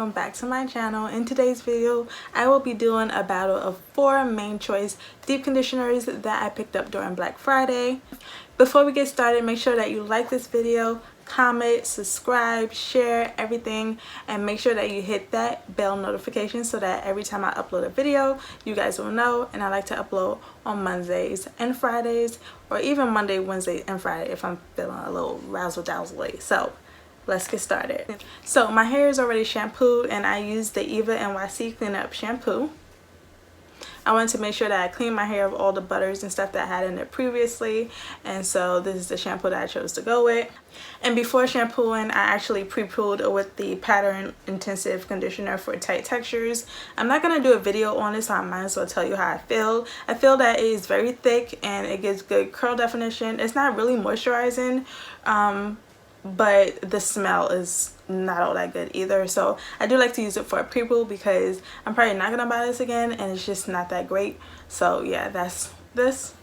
welcome back to my channel. In today's video I will be doing a battle of 4 main choice deep conditioners that I picked up during Black Friday. Before we get started, make sure that you like this video, comment, subscribe, share everything, and make sure that you hit that bell notification so that every time I upload a video you guys will know. And I like to upload on Mondays and Fridays, or even Monday, Wednesday, and Friday if I'm feeling a little razzle-dazzle. So let's get started. So my hair is already shampooed and I used the Eva NYC Clean Up shampoo. I wanted to make sure that I cleaned my hair of all the butters and stuff that I had in it previously, and so this is the shampoo that I chose to go with. And before shampooing, I actually pre-pooled with the Pattern Intensive Conditioner for tight textures. I'm not going to do a video on this, so I might as well tell you how I feel. I feel that it is very thick and it gives good curl definition. It's not really moisturizing, but the smell is not all that good either, so I do like to use it for a pre-poo because I'm probably not gonna buy this again and it's just not that great. So yeah, that's this.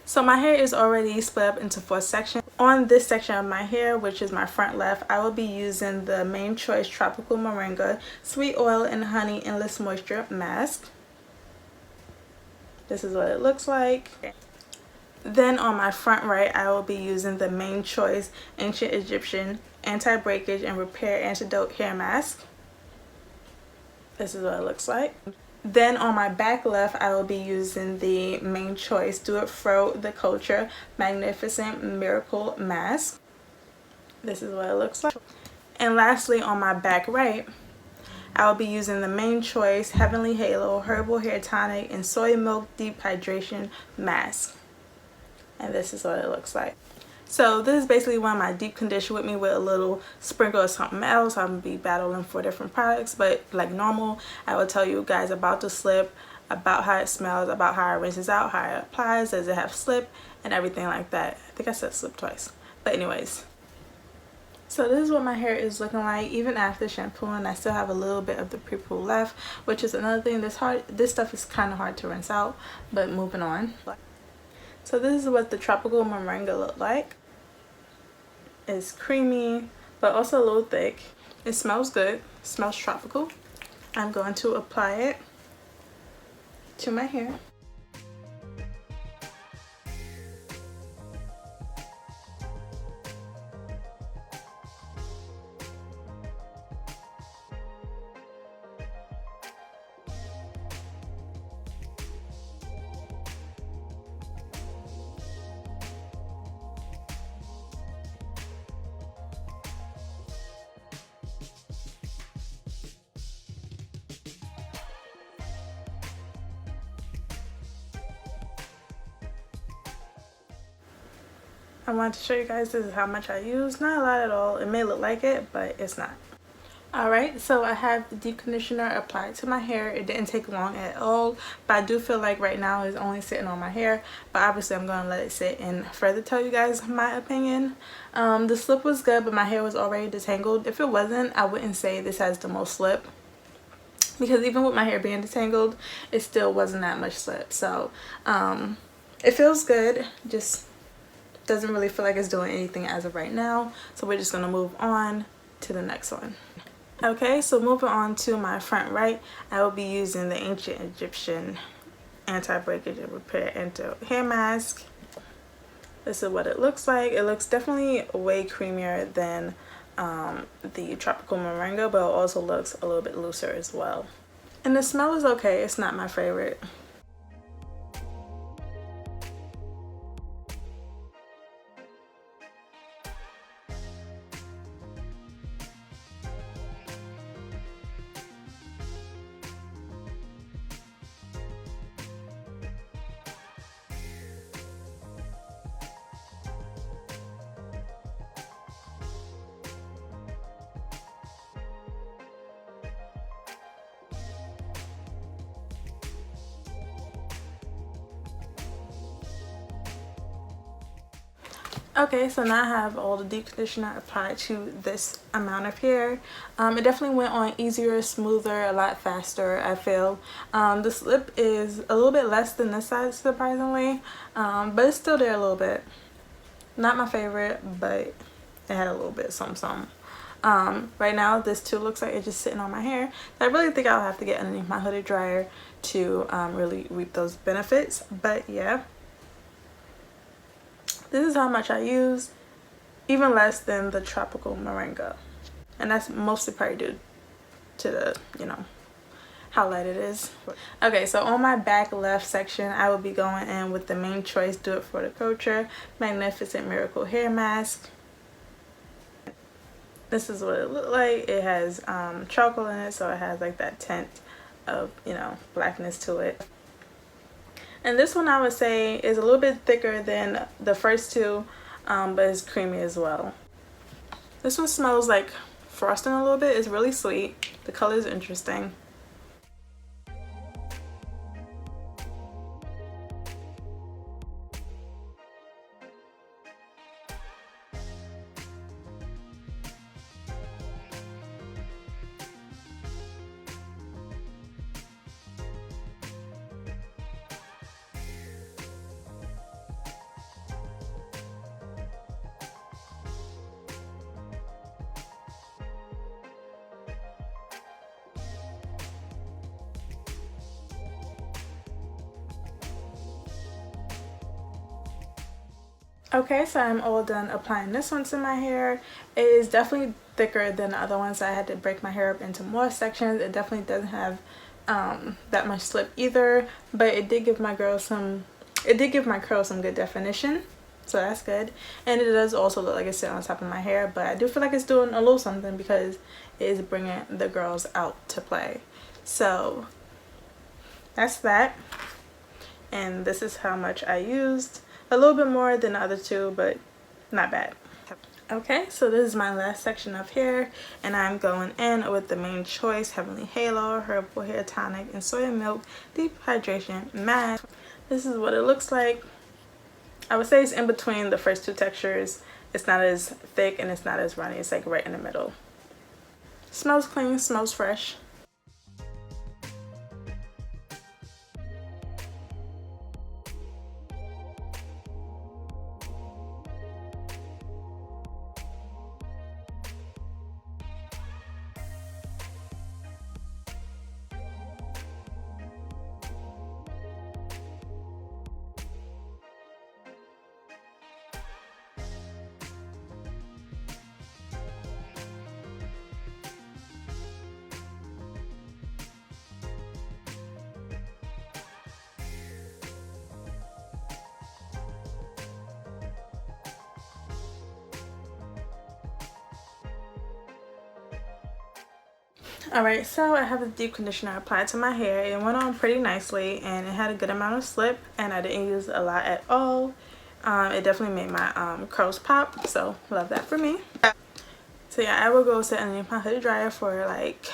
So my hair is already split up into 4 sections. On this section of my hair, which is my front left, I will be using the Main Choice Tropical Moringa Sweet Oil and Honey Endless Moisture Mask. This is what it looks like. Then on my front right, I will be using the Main Choice Ancient Egyptian Anti-Breakage and Repair Antidote Hair Mask. This is what it looks like. Then on my back left, I will be using the Main Choice Do It Fro The Culture Magnificent Miracle Mask. This is what it looks like. And lastly, on my back right, I will be using the Main Choice Heavenly Halo Herbal Hair Tonic and Soy Milk Deep Hydration Mask. And this is what it looks like. So this is basically one of my deep condition with me with a little sprinkle of something else. I'm going to be battling 4 different products, but like normal, I will tell you guys about the slip, about how it smells, about how it rinses out, how it applies, does it have slip, and everything like that. I think I said slip twice, but anyways. So this is what my hair is looking like even after shampooing. I still have a little bit of the pre-poo left, which is another thing that's hard. This stuff is kind of hard to rinse out, but moving on. So this is what the Tropical Moringa look like. It's creamy, but also a little thick. It smells good. It smells tropical. I'm going to apply it to my hair. I wanted to show you guys this is how much I use. Not a lot at all. It may look like it, but it's not. Alright, so I have the deep conditioner applied to my hair. It didn't take long at all, but I do feel like right now it's only sitting on my hair. But obviously I'm going to let it sit and further tell you guys my opinion. The slip was good, but my hair was already detangled. If it wasn't, I wouldn't say this has the most slip, because even with my hair being detangled, it still wasn't that much slip. So it feels good, just doesn't really feel like it's doing anything as of right now. So we're just going to move on to the next one. Okay, so moving on to my front right, I will be using the Ancient Egyptian Anti-Breakage and Repair Antidote Hair Mask. This is what it looks like. It looks definitely way creamier than the Tropical Moringa, but it also looks a little bit looser as well. And the smell is okay. It's not my favorite. Okay, so now I have all the deep conditioner applied to this amount of hair. It definitely went on easier, smoother, a lot faster, I feel. The slip is a little bit less than this side, surprisingly, but it's still there a little bit. Not my favorite, but it had a little bit something. Right now this too looks like it's just sitting on my hair. I really think I'll have to get underneath my hooded dryer to really reap those benefits. But yeah, this is how much I use, even less than the tropical Moringa, and that's mostly probably due to the, you know, how light it is. Okay, so on my back left section, I will be going in with the Main Choice Do It For The Culture Magnificent Miracle Hair Mask. This is what it looked like. It has charcoal in it, so it has like that tint of, you know, blackness to it. And this one I would say is a little bit thicker than the first two, but it's creamy as well. This one smells like frosting a little bit. It's really sweet. The color is interesting. Okay, so I'm all done applying this one to my hair. It is definitely thicker than the other ones, so I had to break my hair up into more sections. It definitely doesn't have that much slip either, but it did give my curls some good definition, so that's good. And it does also look like it's sitting on top of my hair, but I do feel like it's doing a little something because it is bringing the girls out to play. So that's that, and this is how much I used. A little bit more than the other two, but not bad. Okay, so this is my last section of hair, and I'm going in with the Main Choice Heavenly Halo Herbal Hair Tonic and Soya Milk Deep Hydration Mask. This is what it looks like. I would say it's in between the first two textures. It's not as thick and it's not as runny. It's like right in the middle. Smells clean, smells fresh. Alright, so I have a deep conditioner applied to my hair. It went on pretty nicely and it had a good amount of slip, and I didn't use a lot at all. It definitely made my curls pop, so love that for me. So yeah, I will go sit underneath my hooded dryer for like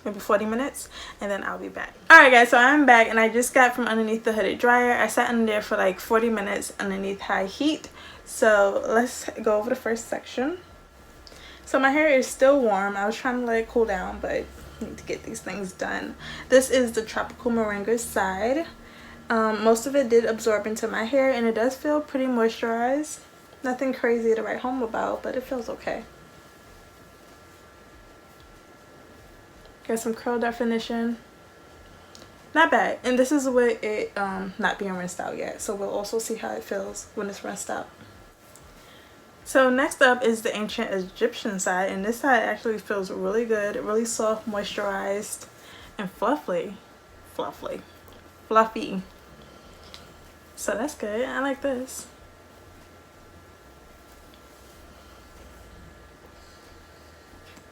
maybe 40 minutes and then I'll be back. Alright guys, so I'm back and I just got from underneath the hooded dryer. I sat in there for like 40 minutes underneath high heat. So let's go over the first section. So my hair is still warm. I was trying to let it cool down, but I need to get these things done. This is the Tropical Moringa side. Most of it did absorb into my hair and it does feel pretty moisturized. Nothing crazy to write home about, but it feels okay. Got some curl definition. Not bad. And this is with it not being rinsed out yet. So we'll also see how it feels when it's rinsed out. So next up is the Ancient Egyptian side, and this side actually feels really good, really soft, moisturized, and fluffy. So that's good. I like this.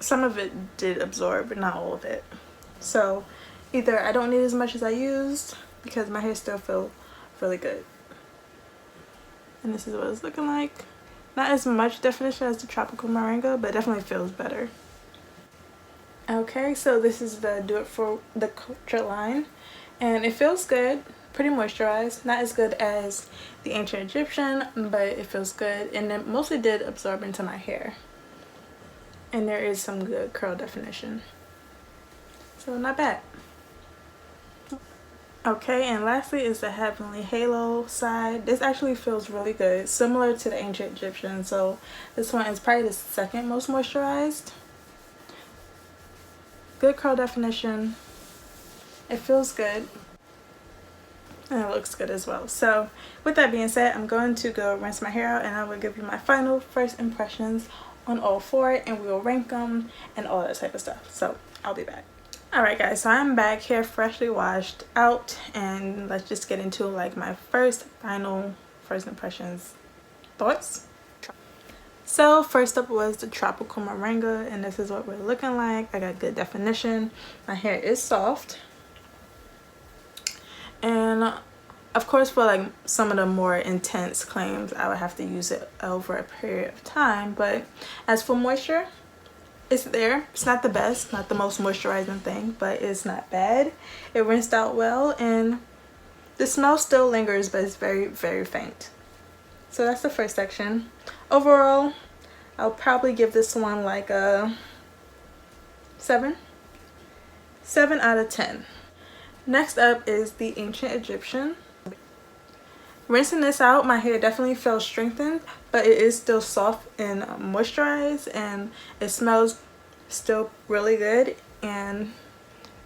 Some of it did absorb, but not all of it. So either I don't need as much as I used because my hair still feels really good. And this is what it's looking like. Not as much definition as the Tropical Moringa, but definitely feels better. Okay, so this is the Do It For The Culture line, and it feels good, pretty moisturized. Not as good as the Ancient Egyptian, but it feels good, and it mostly did absorb into my hair. And there is some good curl definition, so not bad. Okay, and lastly is the Heavenly Halo side. This actually feels really good, similar to the Ancient Egyptian. So this one is probably the second most moisturized. Good curl definition. It feels good. And it looks good as well. So with that being said, I'm going to go rinse my hair out and I will give you my final first impressions on all four, and we will rank them and all that type of stuff. So I'll be back. Alright guys, so I'm back here freshly washed out, and let's just get into like my first impressions thoughts. So first up was the tropical moringa, and this is what we're looking like. I got good definition. My hair is soft, and of course for like some of the more intense claims I would have to use it over a period of time, but as for moisture, it's there. It's not the best, not the most moisturizing thing, but it's not bad. It rinsed out well, and the smell still lingers, but it's very, very faint. So that's the first section. Overall, I'll probably give this one like a 7 out of 10. Next up is the Ancient Egyptian. Rinsing this out, my hair definitely feels strengthened, but it is still soft and moisturized, and it smells still really good, and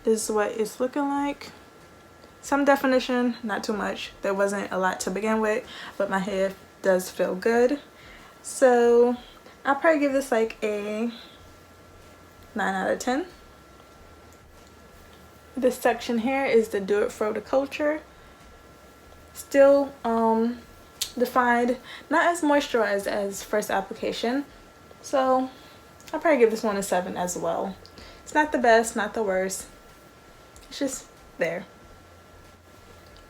this is what it's looking like. Some definition, not too much. There wasn't a lot to begin with, but my hair does feel good. So I'll probably give this like a 9 out of 10. This section here is the Do It For The Culture. Still defined, not as moisturized as first application, so I'll probably give this one a 7 as well. It's not the best, not the worst, it's just there.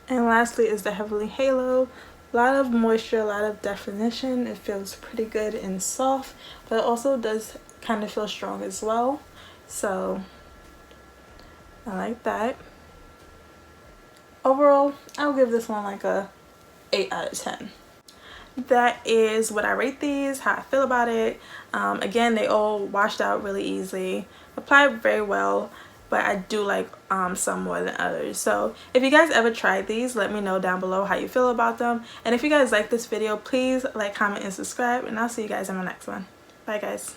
And lastly is the Heavenly Halo. A lot of moisture, a lot of definition. It feels pretty good and soft, but it also does kind of feel strong as well, so I like that. Overall, I'll give this one like a 8 out of 10. That is what I rate these, how I feel about it. Again, they all washed out really easily, applied very well, but I do like some more than others. So if you guys ever tried these, let me know down below how you feel about them. And if you guys like this video, please like, comment, and subscribe, and I'll see you guys in my next one. Bye guys.